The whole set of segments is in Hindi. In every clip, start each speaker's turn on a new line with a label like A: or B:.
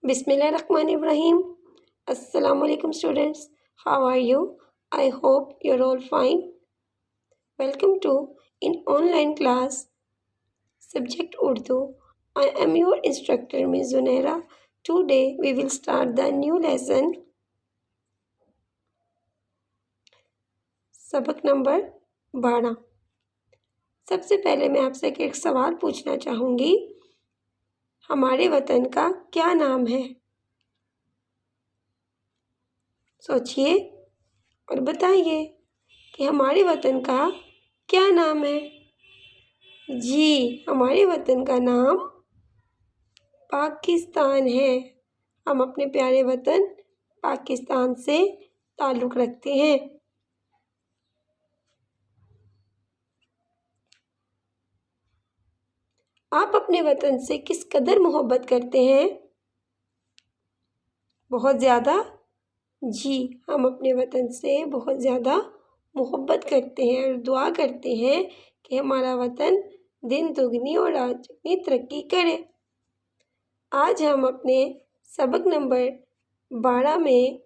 A: Bismillahirrahmanirrahim. Assalamualaikum students. How are you? I hope you're all fine. Welcome to in online class subject Urdu. I am your instructor Ms. Zunaira. Today we will start the new lesson. सबक नंबर 12। सबसे पहले मैं आपसे एक सवाल पूछना चाहूँगी। हमारे वतन का क्या नाम है? सोचिए और बताइए कि हमारे वतन का क्या नाम है। जी, हमारे वतन का नाम पाकिस्तान है। हम अपने प्यारे वतन पाकिस्तान से ताल्लुक़ रखते हैं। आप अपने वतन से किस कदर मोहब्बत करते हैं? बहुत ज़्यादा? जी, हम अपने वतन से बहुत ज़्यादा मोहब्बत करते हैं और दुआ करते हैं कि हमारा वतन दिन दुगनी और रात चौगुनी तरक्की करे। आज हम अपने सबक नंबर 12 में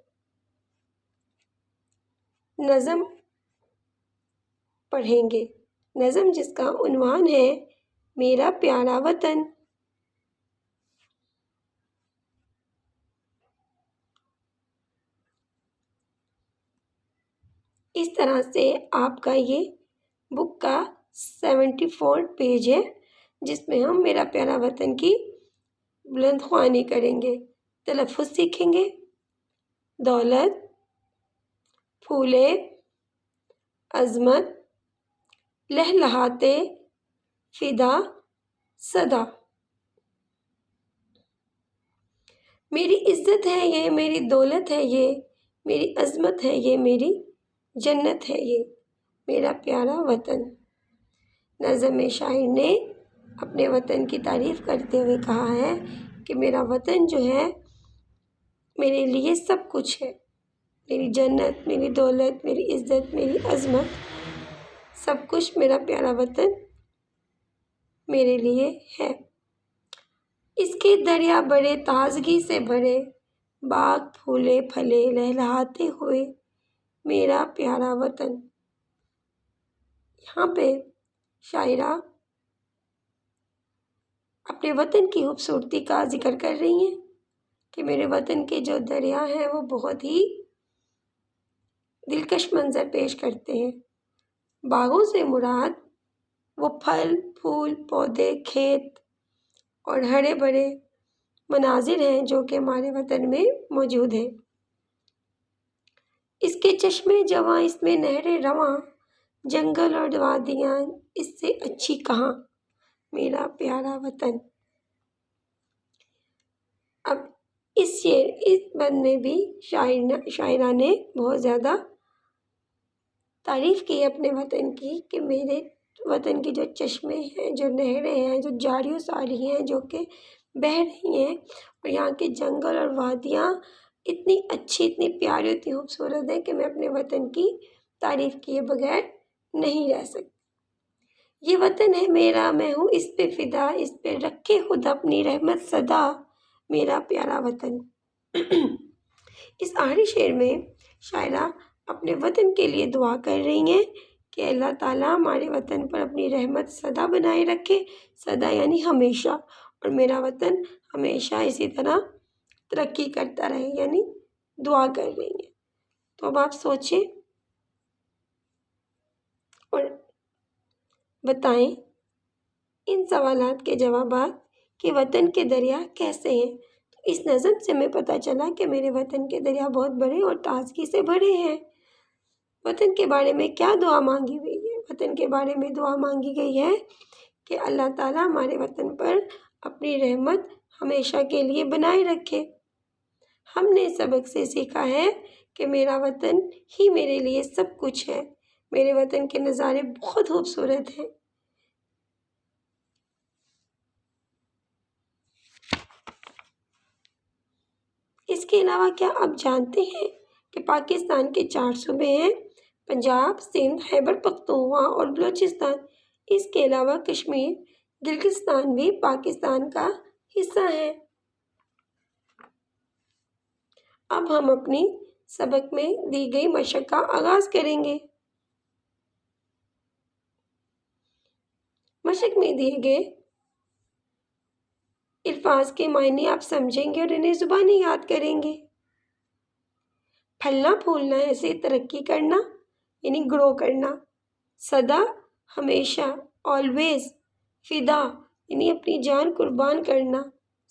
A: नज़म पढ़ेंगे। नज़म जिसका उन्वान है मेरा प्यारा वतन। इस तरह से आपका ये बुक का 74 पेज है, जिसमें हम मेरा प्यारा वतन की बुलंद ख्वानी करेंगे, तलफ़्फ़ुज़ सीखेंगे। दौलत, फूले, अज़मत, लहलहाते, फ़िदा, सदा। मेरी इज़्ज़त है ये, मेरी दौलत है ये, मेरी अज़मत है ये, मेरी जन्नत है ये, मेरा प्यारा वतन। नज़म में शायर ने अपने वतन की तारीफ़ करते हुए कहा है कि मेरा वतन जो है मेरे लिए सब कुछ है। मेरी जन्नत, मेरी दौलत, मेरी इज़्ज़त, मेरी अज़मत, सब कुछ मेरा प्यारा वतन मेरे लिए है। इसके दरिया बड़े ताज़गी से भरे, बाग फूले फले लहलहाते हुए, मेरा प्यारा वतन। यहाँ पे शायरा अपने वतन की खूबसूरती का जिक्र कर रही हैं कि मेरे वतन के जो दरिया हैं वो बहुत ही दिलकश मंज़र पेश करते हैं। बागों से मुराद वो फल फूल पौधे खेत और हरे भरे मनाजिर हैं जो कि हमारे वतन में मौजूद हैं। इसके चश्मे जवां, इसमें नहरें रवां, जंगल और वादियाँ इससे अच्छी कहाँ, मेरा प्यारा वतन। अब इस बंद में भी शायरा ने बहुत ज़्यादा तारीफ़ की अपने वतन की कि मेरे वतन की जो चश्मे हैं, जो नहरें हैं, जो जारियों सारी हैं जो कि बह रही हैं, और यहाँ के जंगल और वादियाँ इतनी अच्छी, इतनी प्यारी, इतनी खूबसूरत हैं कि मैं अपने वतन की तारीफ़ किए बगैर नहीं रह सकती। ये वतन है मेरा, मैं हूँ इस पे फ़िदा, इस पे रखे खुद अपनी रहमत सदा, मेरा प्यारा वतन। इस आखिरी शेर में शायरा अपने वतन के लिए दुआ कर रही हैं कि अल्लाह ताला हमारे वतन पर अपनी रहमत सदा बनाए रखे, सदा यानी हमेशा, और मेरा वतन हमेशा इसी तरह तरक्की करता रहे, यानी दुआ कर रही हैं। तो अब आप सोचें और बताएं इन सवालात के जवाबात कि वतन के दरिया कैसे हैं। तो इस नज़म से हमें पता चला कि मेरे वतन के दरिया बहुत बड़े और ताजगी से भरे हैं। वतन के बारे में क्या दुआ मांगी गई है? वतन के बारे में दुआ मांगी गई है कि अल्लाह ताला हमारे वतन पर अपनी रहमत हमेशा के लिए बनाए रखे। हमने सबक से सीखा है कि मेरा वतन ही मेरे लिए सब कुछ है। मेरे वतन के नज़ारे बहुत खूबसूरत हैं। इसके अलावा क्या आप जानते हैं कि पाकिस्तान के 4 सूबे हैं? पंजाब, सिंध, खैबर पख्तूनख्वा और बलूचिस्तान। इसके अलावा कश्मीर, गिलगिस्तान भी पाकिस्तान का हिस्सा है। अब हम अपनी सबक में दी गई मशक का आगाज़ करेंगे। मशक में दिए गए अल्फाज के मायने आप समझेंगे और इन्हें ज़ुबानी याद करेंगे। फलना फूलना ऐसे तरक्की करना यानी ग्रो करना। सदा हमेशा ऑलवेज। फिदा यानी अपनी जान कुर्बान करना।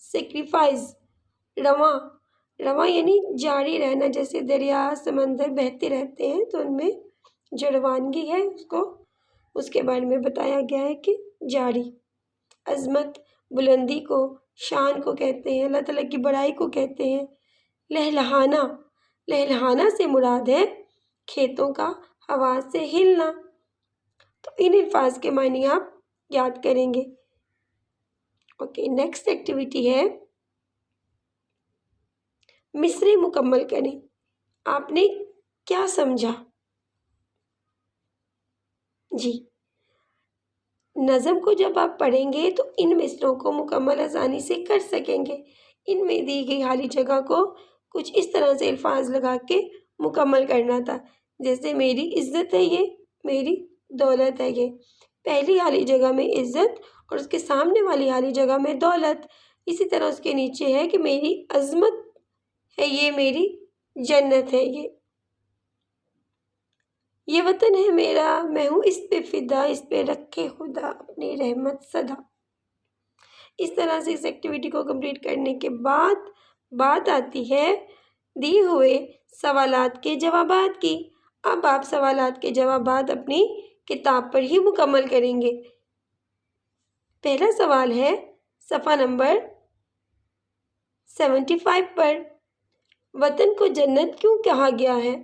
A: सेक्रीफाइस रवां रवां यानी जारी रहना, जैसे दरिया समंदर बहते रहते हैं तो उनमें जो रवानगी है उसके बारे में बताया गया है कि जारी। अज़मत बुलंदी को, शान को कहते हैं, अल्लाह ताला की बड़ाई को कहते हैं। लहलहाना लहलहाना से मुराद है खेतों का हवा से हिलना। तो इन अल्फाज के मायने आप याद करेंगे। ओके, नेक्स्ट एक्टिविटी है मिसरे मुकम्मल करें। आपने क्या समझा? जी, नज़म को जब आप पढ़ेंगे तो इन मिसरों को मुकम्मल आसानी से कर सकेंगे। इनमें दी गई खाली जगह को कुछ इस तरह से अल्फाज लगा के मुकम्मल करना था, जैसे मेरी इज़्ज़त है ये, मेरी दौलत है ये। पहली खाली जगह में इज़्ज़त और उसके सामने वाली खाली जगह में दौलत। इसी तरह उसके नीचे है कि मेरी अज़मत है ये, मेरी जन्नत है ये वतन है मेरा, मैं हूँ इस पे फिदा, इस पे रखे खुदा अपनी रहमत सदा। इस तरह से इस एक्टिविटी को कंप्लीट करने के बाद बात आती है दिए हुए सवालात के जवाबात की। अब आप सवालात के जवाबात अपनी किताब पर ही मुकम्मल करेंगे। पहला सवाल है सफ़ा नंबर 75 पर, वतन को जन्नत क्यों कहा गया है?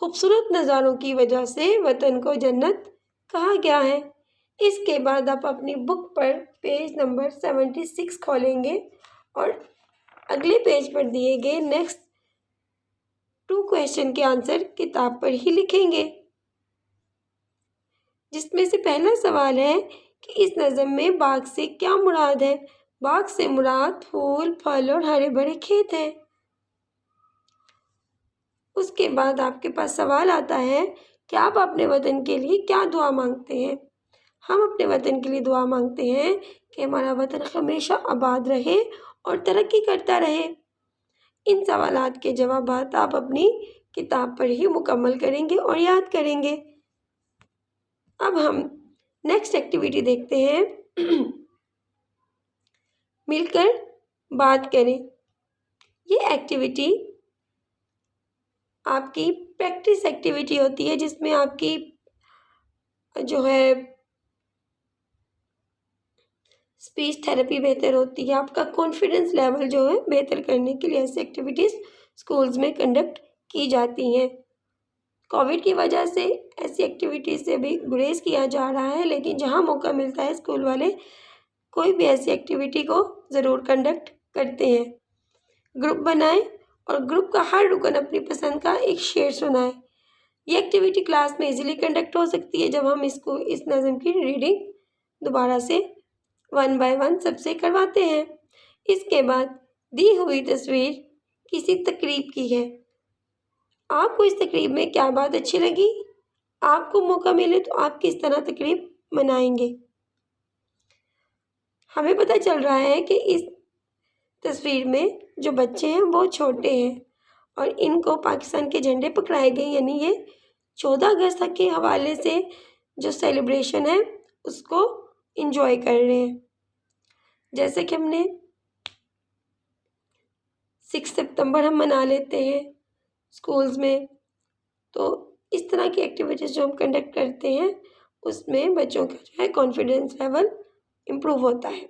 A: खूबसूरत नज़ारों की वजह से वतन को जन्नत कहा गया है। इसके बाद आप अपनी बुक पर पेज नंबर 76 खोलेंगे और अगले पेज पर दिए गए नेक्स्ट 2 क्वेश्चन के आंसर किताब पर ही लिखेंगे, जिसमें से पहला सवाल है कि इस नज़म में बाग से क्या मुराद है? बाग से मुराद फूल, फल और हरे भरे खेत हैं। उसके बाद आपके पास सवाल आता है कि आप अपने वतन के लिए क्या दुआ मांगते हैं? हम अपने वतन के लिए दुआ मांगते हैं कि हमारा वतन हमेशा आबाद रहे और तरक्की करता रहे। इन सवालात के जवाबात आप अपनी किताब पर ही मुकम्मल करेंगे और याद करेंगे। अब हम नेक्स्ट एक्टिविटी देखते हैं मिलकर बात करें। ये एक्टिविटी आपकी प्रैक्टिस एक्टिविटी होती है, जिसमें आपकी जो है स्पीच थेरेपी बेहतर होती है। आपका कॉन्फिडेंस लेवल जो है बेहतर करने के लिए ऐसी एक्टिविटीज़ स्कूल्स में कंडक्ट की जाती हैं। कोविड की वजह से ऐसी एक्टिविटीज़ से भी गुरेज किया जा रहा है, लेकिन जहाँ मौका मिलता है स्कूल वाले कोई भी ऐसी एक्टिविटी को ज़रूर कंडक्ट करते हैं। ग्रुप बनाएं और ग्रुप का हर रुकन अपनी पसंद का एक शेर सुनाए। ये एक्टिविटी क्लास में इजीली कंडक्ट हो सकती है जब हम इस नज़म की रीडिंग दोबारा से 1 बाय 1 सबसे करवाते हैं। इसके बाद दी हुई तस्वीर किसी तकरीब की है। आपको इस तकरीब में क्या बात अच्छी लगी? आपको मौका मिले तो आप किस तरह तकरीब मनाएंगे? हमें पता चल रहा है कि इस तस्वीर में जो बच्चे हैं वो छोटे हैं और इनको पाकिस्तान के झंडे पकड़ाए गए, यानी ये 14 अगस्त के हवाले से जो सेलिब्रेशन है उसको एंजॉय कर रहे हैं। जैसे कि हमने 6 सितंबर हम मना लेते हैं स्कूल्स में, तो इस तरह की एक्टिविटीज़ जो हम कंडक्ट करते हैं उसमें बच्चों का जो है कॉन्फिडेंस लेवल इम्प्रूव होता है।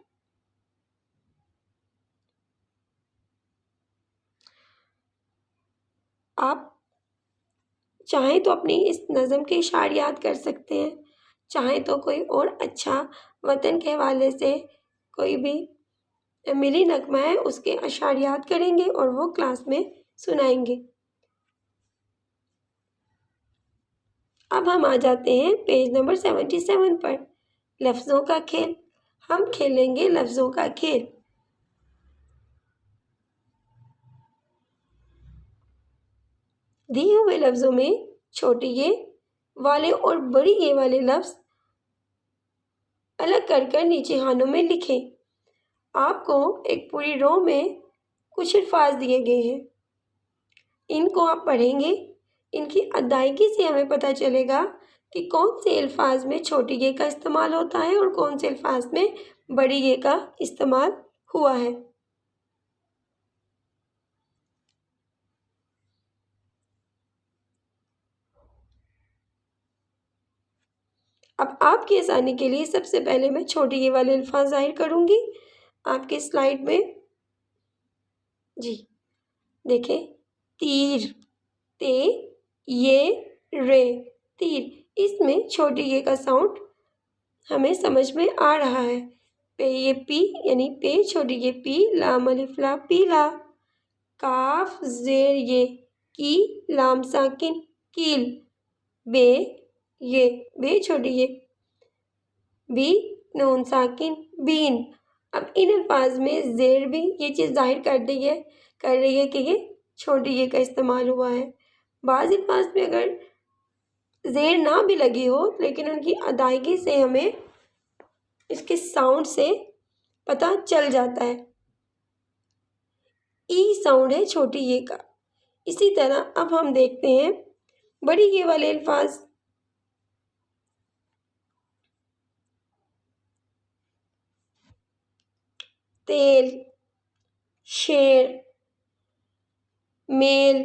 A: आप चाहें तो अपनी इस नज़म के इशार याद कर सकते हैं, चाहें तो कोई और अच्छा वतन के हवाले से कोई भी मिली नगमा है उसके अशार याद करेंगे और वो क्लास में सुनाएंगे। अब हम आ जाते हैं पेज नंबर 77 पर, लफ्ज़ों का खेल। हम खेलेंगे लफ्ज़ों का खेल। दिए हुए लफ्ज़ों में छोटी ये वाले और बड़ी ये वाले लफ्ज़ अलग कर नीचे खानों में लिखें। आपको एक पूरी रो में कुछ अल्फाज दिए गए हैं। इनको आप पढ़ेंगे। इनकी अदायगी से हमें पता चलेगा कि कौन से अल्फाज में छोटी ये का इस्तेमाल होता है और कौन से अल्फाज में बड़ी ये का इस्तेमाल हुआ है। अब आपकी आसानी के लिए सबसे पहले मैं छोटी ये वाले अल्फाज ज़ाहिर करूँगी आपकी स्लाइड में। जी देखें, तीर, ते ये रे, तीर। इसमें छोटी ये का साउंड हमें समझ में आ रहा है। पे ये पी यानी पे, छोटी ये पी, लाम अलिफ ला पीला। काफ जेर ये की, लाम साकिन कील। बे ये बे, छोटी ये बी, नून साकिन बीन। अब इन अल्फाज में जेर भी ये चीज़ जाहिर कर रही है कि ये छोटी ये का इस्तेमाल हुआ है। बाज़ अल्फाज में अगर जेर ना भी लगी हो लेकिन उनकी अदायगी से हमें इसके साउंड से पता चल जाता है। ई साउंड है छोटी ये का। इसी तरह अब हम देखते हैं बड़ी ये वाले अल्फाज। तेल, शेर, मेल,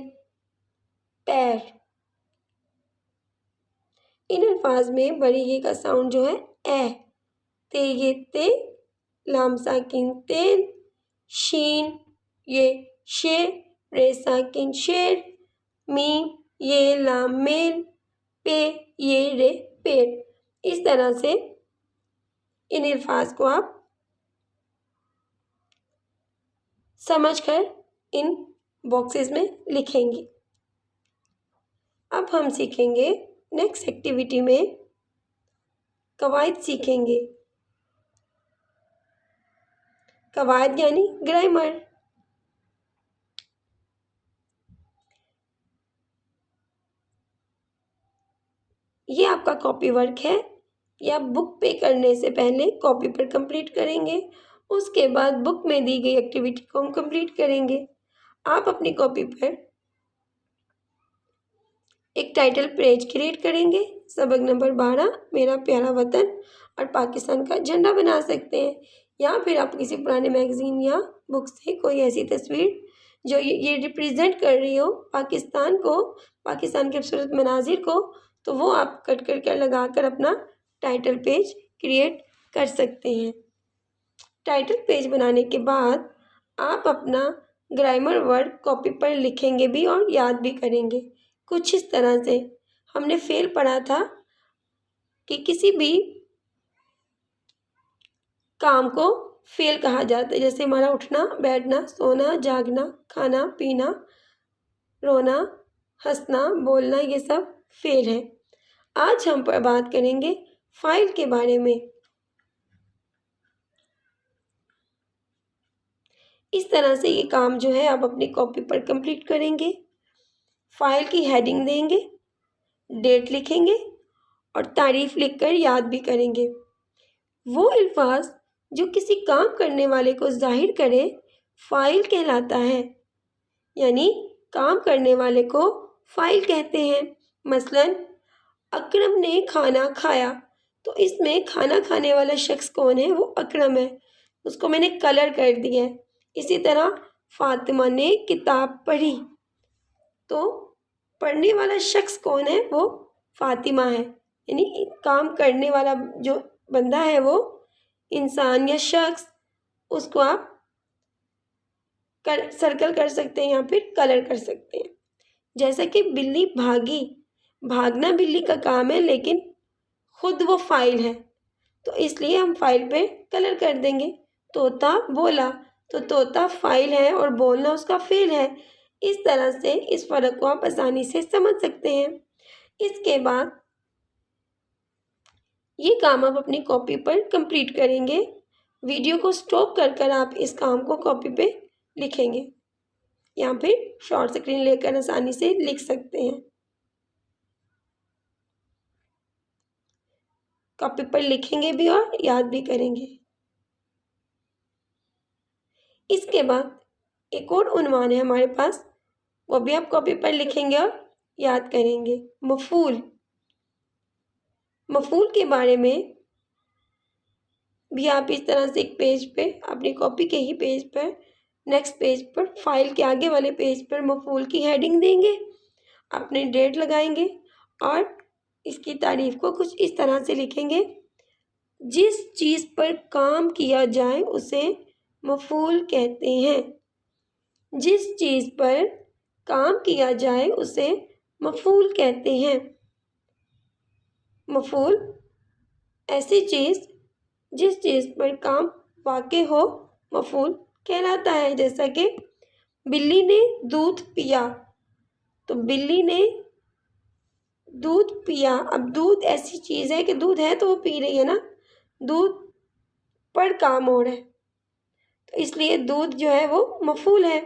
A: पैर। इन अल्फाज में बड़ी ये का साउंड जो है ए। ते ये ते, लाम साकिन तेल, शीन ये शेर, रे साकिन शेर, मीम ये लाम मेल, पे ये रे पेड़। इस तरह से इन अल्फाज को आप समझकर इन बॉक्सेस में लिखेंगे। अब हम सीखेंगे नेक्स्ट एक्टिविटी में कवायद सीखेंगे। कवायद यानी ग्रामर। ये आपका कॉपी वर्क है। ये आप बुक पे करने से पहले कॉपी पर कंप्लीट करेंगे। उसके बाद बुक में दी गई एक्टिविटी को हम कंप्लीट करेंगे। आप अपनी कॉपी पर एक टाइटल पेज क्रिएट करेंगे। सबक नंबर 12 मेरा प्यारा वतन और पाकिस्तान का झंडा बना सकते हैं, या फिर आप किसी पुराने मैगजीन या बुक से कोई ऐसी तस्वीर जो ये रिप्रेजेंट कर रही हो पाकिस्तान को, पाकिस्तान के खूबसूरत मनाजिर को, तो वो आप कट कर लगा कर अपना टाइटल पेज क्रिएट कर सकते हैं। टाइटल पेज बनाने के बाद आप अपना ग्रामर वर्ड कॉपी पर लिखेंगे भी और याद भी करेंगे। कुछ इस तरह से हमने फेल पढ़ा था कि किसी भी काम को फेल कहा जाता है, जैसे हमारा उठना, बैठना, सोना, जागना, खाना, पीना, रोना, हंसना, बोलना, ये सब फेल है। आज हम पर बात करेंगे फाइल के बारे में। इस तरह से ये काम जो है आप अपनी कॉपी पर कंप्लीट करेंगे। फाइल की हेडिंग देंगे, डेट लिखेंगे और तारीफ लिखकर याद भी करेंगे। वो अल्फाज जो किसी काम करने वाले को जाहिर करे फाइल कहलाता है, यानी काम करने वाले को फाइल कहते हैं। मसलन अकरम ने खाना खाया, तो इसमें खाना खाने वाला शख्स कौन है? वो अकरम है, उसको मैंने कलर कर दिया है। इसी तरह फातिमा ने किताब पढ़ी, तो पढ़ने वाला शख्स कौन है? वो फातिमा है, यानी काम करने वाला जो बंदा है वो इंसान या शख्स, उसको आप सर्कल कर सकते हैं या फिर कलर कर सकते हैं। जैसा कि बिल्ली भागी, भागना बिल्ली का काम है लेकिन खुद वो फाइल है, तो इसलिए हम फाइल पे कलर कर देंगे। तोता बोला, तो तोता फाइल है और बोलना उसका फेल है। इस तरह से इस फ़र्क को आप आसानी से समझ सकते हैं। इसके बाद ये काम आप अपनी कॉपी पर कंप्लीट करेंगे। वीडियो को स्टॉप कर आप इस काम को कॉपी पे लिखेंगे। या फिर शॉर्ट स्क्रीन लेकर आसानी से लिख सकते हैं। कॉपी पर लिखेंगे भी और याद भी करेंगे। इसके बाद एक और उन्वान है हमारे पास, वो भी आप कॉपी पर लिखेंगे और याद करेंगे। मफूल। मफूल के बारे में भी आप इस तरह से एक पेज पे, अपनी कॉपी के ही पेज पर, नेक्स्ट पेज पर, फाइल के आगे वाले पेज पर मफूल की हेडिंग देंगे, अपने डेट लगाएंगे और इसकी तारीफ को कुछ इस तरह से लिखेंगे। जिस चीज़ पर काम किया जाए उसे मफूल कहते हैं। जिस चीज़ पर काम किया जाए उसे मफूल कहते हैं। मफूल ऐसी चीज़ जिस चीज़ पर काम वाक़ई हो मफूल कहलाता है। जैसा कि बिल्ली ने दूध पिया, तो बिल्ली ने दूध पिया। अब दूध ऐसी चीज़ है कि दूध है तो वो पी रही है ना, दूध पर काम हो रहा है, तो इसलिए दूध जो है वो मफूल है।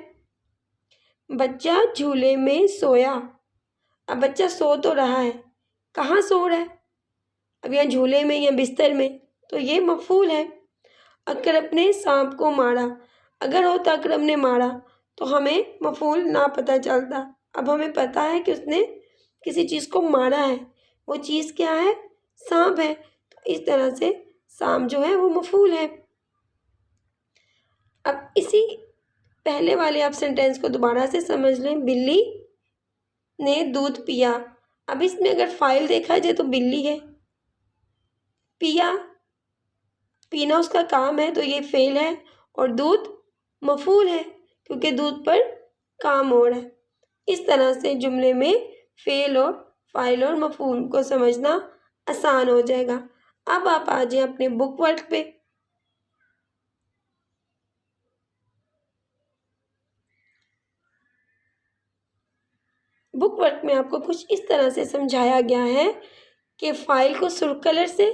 A: बच्चा झूले में सोया। अब बच्चा सो तो रहा है, कहाँ सो रहा है? अब यहाँ झूले में या बिस्तर में, तो ये मफूल है। अकरम ने सांप को मारा। अगर होता अकरम ने मारा तो हमें मफूल ना पता चलता। अब हमें पता है कि उसने किसी चीज़ को मारा है, वो चीज़ क्या है? सांप है। तो इस तरह से सांप जो है वो मफूल है। अब इसी पहले वाले आप सेंटेंस को दोबारा से समझ लें। बिल्ली ने दूध पिया। अब इसमें अगर फाइल देखा जाए तो बिल्ली है, पिया, पीना उसका काम है, तो ये फेल है, और दूध मफूल है क्योंकि दूध पर काम हो रहा है। इस तरह से जुमले में फेल और फाइल और मफूल को समझना आसान हो जाएगा। अब आप आ जाए अपने बुक वर्क पे। बुक वर्क में आपको कुछ इस तरह से समझाया गया है कि फ़ाइल को सुर्ख कलर से,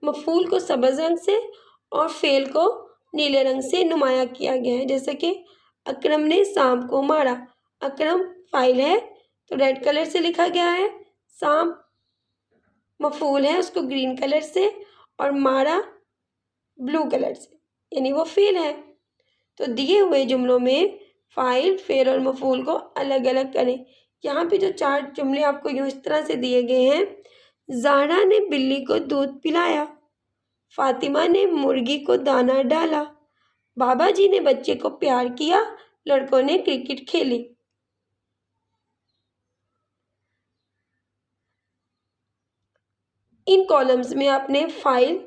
A: मफूल को सब्ज़ रंग से और फ़ेल को नीले रंग से नुमाया किया गया है। जैसे कि अकरम ने सांप को मारा। अकरम फ़ाइल है तो रेड कलर से लिखा गया है, सांप मफूल है उसको ग्रीन कलर से, और मारा ब्लू कलर से, यानी वो फ़ेल है। तो दिए हुए जुमलों में फ़ाइल, फ़ेल और मफूल को अलग अलग करें। यहाँ पे जो 4 जुमले आपको यूँ इस तरह से दिए गए हैं। ज़हरा ने बिल्ली को दूध पिलाया। फ़ातिमा ने मुर्गी को दाना डाला। बाबा जी ने बच्चे को प्यार किया। लड़कों ने क्रिकेट खेली। इन कॉलम्स में आपने फ़ाइल,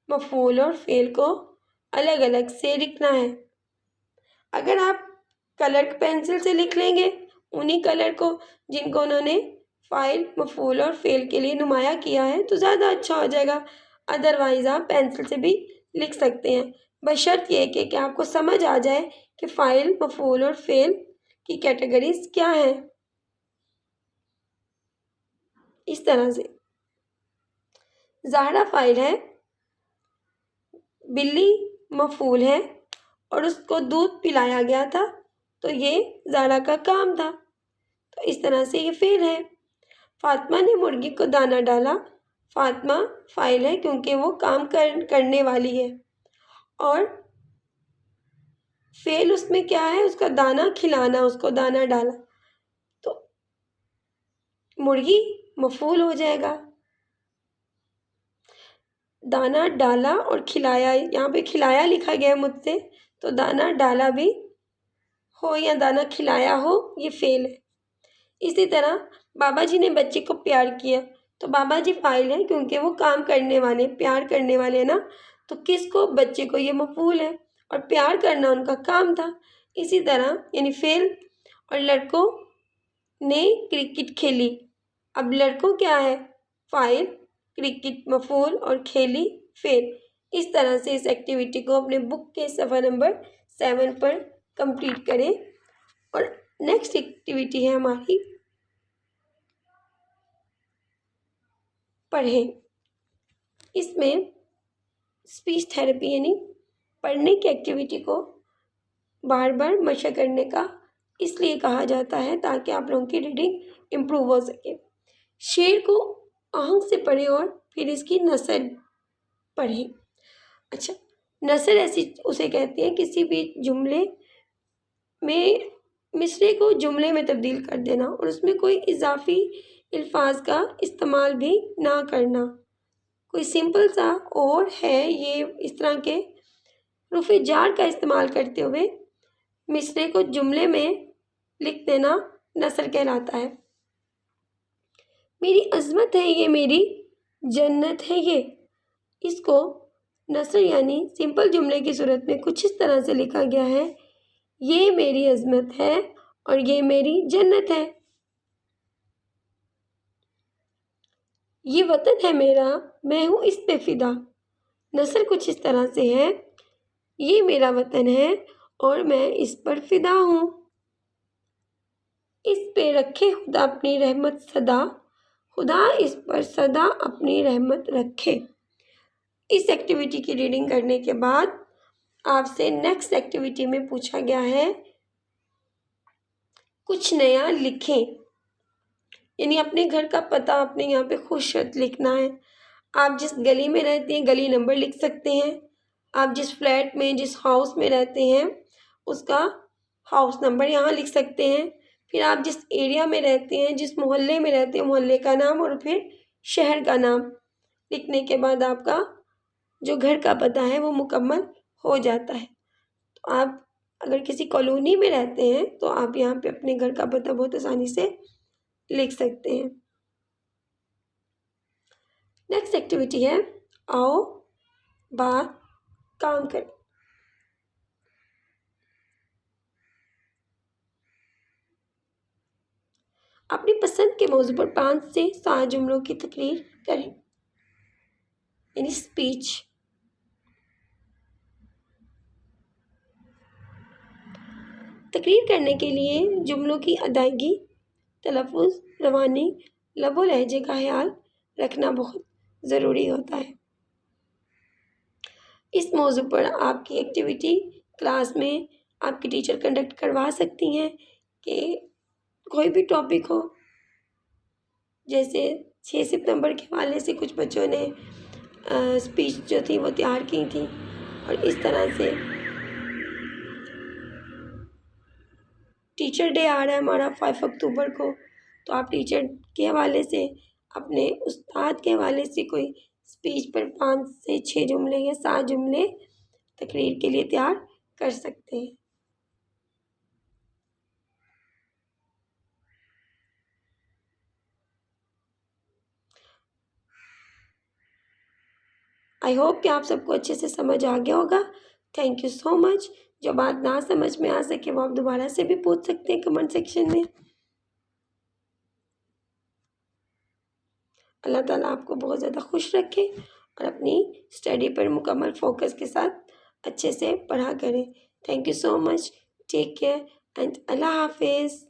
A: मफूल और फ़ेल को अलग अलग से लिखना है। अगर आप कलर पेंसिल से लिख लेंगे उन्हीं कलर को जिनको उन्होंने फ़ाइल, मफूल और फ़ेल के लिए नुमाया किया है, तो ज़्यादा अच्छा हो जाएगा। अदरवाइज़ आप पेंसिल से भी लिख सकते हैं, बशर्त ये कि आपको समझ आ जाए कि फ़ाइल, मफूल और फ़ेल की कैटेगरीज क्या है। इस तरह से ज़हरा फ़ाइल है, बिल्ली मफूल है और उसको दूध पिलाया गया था, तो ये ज़हरा का काम था, तो इस तरह से ये फ़ेल है। फ़ातिमा ने मुर्गी को दाना डाला। फ़ातिमा फ़ाइल है क्योंकि वो काम करने वाली है, और फ़ेल उसमें क्या है? उसका दाना खिलाना, उसको दाना डाला, तो मुर्गी मफूल हो जाएगा। दाना डाला और खिलाया, यहाँ पे खिलाया लिखा गया है मुझसे, तो दाना डाला भी हो या दाना खिलाया हो, ये फ़ेल है। इसी तरह बाबा जी ने बच्चे को प्यार किया, तो बाबा जी फ़ाइल है क्योंकि वो काम करने वाले, प्यार करने वाले हैं ना, तो किसको? बच्चे को, ये मफूल है, और प्यार करना उनका काम था। इसी तरह यानी फ़ेल। और लड़कों ने क्रिकेट खेली। अब लड़कों क्या है? फ़ाइल, क्रिकेट मफूल और खेली फ़ेल। इस तरह से इस एक्टिविटी को अपने बुक के सफ़ा नंबर 7 पर कंप्लीट करें। और नेक्स्ट एक्टिविटी है हमारी पढ़ें। इसमें स्पीच थेरेपी यानी पढ़ने की एक्टिविटी को बार बार मशक करने का इसलिए कहा जाता है ताकि आप लोगों की रीडिंग इम्प्रूव हो सके। शेर को आहंग से पढ़ें और फिर इसकी नसर पढ़ें। अच्छा, नसर ऐसी उसे कहते हैं किसी भी जुमले में मिसरे को जुमले में तब्दील कर देना और उसमें कोई इजाफी अल्फाज का इस्तेमाल भी ना करना। कोई सिंपल सा और है ये इस तरह के रुफ़े जार का इस्तेमाल करते हुए मिसरे को जुमले में लिख देना नसर कहलाता है। मेरी अज़मत है ये, मेरी जन्नत है ये, इसको नसर यानी सिंपल जुमले की सूरत में कुछ इस तरह से लिखा गया है, ये मेरी अज़मत है और ये मेरी जन्नत है। ये वतन है मेरा, मैं हूँ इस पे फ़िदा। नसर कुछ इस तरह से है, ये मेरा वतन है और मैं इस पर फ़िदा हूँ। इस पे रखे खुदा अपनी रहमत सदा, खुदा इस पर सदा अपनी रहमत रखे। इस एक्टिविटी की रीडिंग करने के बाद आपसे नेक्स्ट एक्टिविटी में पूछा गया है कुछ नया लिखें, यानी अपने घर का पता अपने यहाँ पे खूबसूरत लिखना है। आप जिस गली में रहते हैं गली नंबर लिख सकते हैं, आप जिस फ्लैट में जिस हाउस में रहते हैं उसका हाउस नंबर यहाँ लिख सकते हैं, फिर आप जिस एरिया में रहते हैं जिस मोहल्ले में रहते हैं मोहल्ले का नाम और फिर शहर का नाम लिखने के बाद आपका जो घर का पता है वो मुकम्मल हो जाता है। तो आप अगर किसी कॉलोनी में रहते हैं तो आप यहाँ पे अपने घर का पता बहुत आसानी से लिख सकते हैं। नेक्स्ट एक्टिविटी है आओ बात काम करें। अपनी पसंद के मौजू पर 5 से 7 जुमलों की तकरीर करें, यानी स्पीच। तकरीर करने के लिए जुमलों की अदायगी, तलफ़ुज़, रवानी, लबो लहजे का ख्याल रखना बहुत ज़रूरी होता है। इस मौजू पर आपकी एक्टिविटी क्लास में आपकी टीचर कंडक्ट करवा सकती हैं कि कोई भी टॉपिक हो, जैसे 6 सितंबर के हवाले से कुछ बच्चों ने स्पीच जो थी वो तैयार की थी और इस तरह से टीचर डे आ रहा है हमारा 5 अक्टूबर को, तो आप टीचर के हवाले से अपने उस्ताद के हवाले से कोई स्पीच पर 5 से 6 जुमले या 7 जुमले तकरीर के लिए तैयार कर सकते हैं। आई होप कि आप सबको अच्छे से समझ आ गया होगा। Thank you so much. जो बात ना समझ में आ सके वो आप दोबारा से भी पूछ सकते हैं कमेंट सेक्शन में। अल्लाह ताला आपको बहुत ज़्यादा खुश रखे और अपनी स्टडी पर मुकम्मल फोकस के साथ अच्छे से पढ़ा करें। Thank you so much. Take care and अल्लाह हाफिज़।